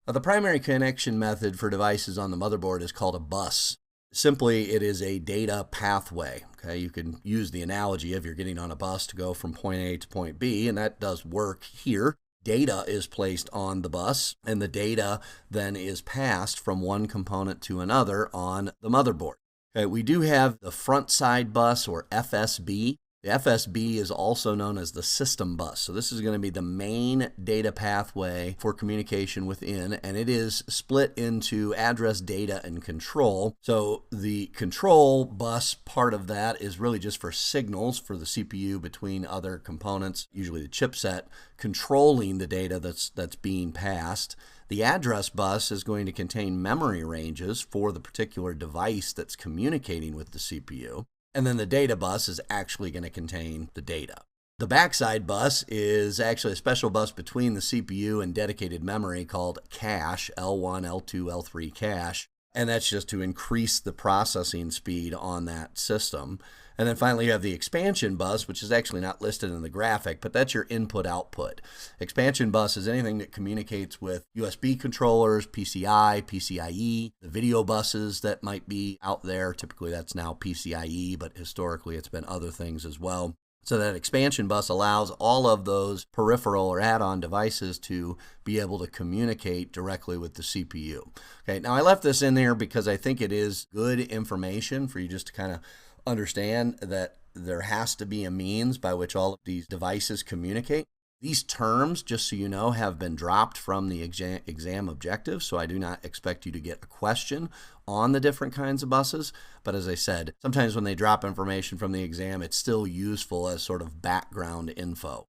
The primary connection method for devices on the motherboard is called a bus. Simply, it is a data pathway. Okay, you can use the analogy of you're getting on a bus to go from point A to point B, and that does work here. Data is placed on the bus, and the data then is passed from one component to another on the motherboard. Okay, we do have the front side bus, or FSB. The FSB is also known as the system bus. So this is going to be the main data pathway for communication within, and it is split into address, data, and control. So the control bus part of that is really just for signals for the CPU between other components, usually the chipset, controlling the data that's being passed. The address bus is going to contain memory ranges for the particular device that's communicating with the CPU. And then the data bus is actually going to contain the data. The backside bus is actually a special bus between the CPU and dedicated memory called cache, L1, L2, L3 cache. And that's just to increase the processing speed on that system. And then finally you have the expansion bus, which is actually not listed in the graphic, but that's your input-output. Expansion bus is anything that communicates with USB controllers, PCI, PCIe, the video buses that might be out there. Typically that's now PCIe, but historically it's been other things as well. So that expansion bus allows all of those peripheral or add-on devices to be able to communicate directly with the CPU. Okay, now I left this in there because I think it is good information for you just to kind of understand that there has to be a means by which all of these devices communicate. These terms, just so you know, have been dropped from the exam objectives, so I do not expect you to get a question on the different kinds of buses. But as I said, sometimes when they drop information from the exam, it's still useful as sort of background info.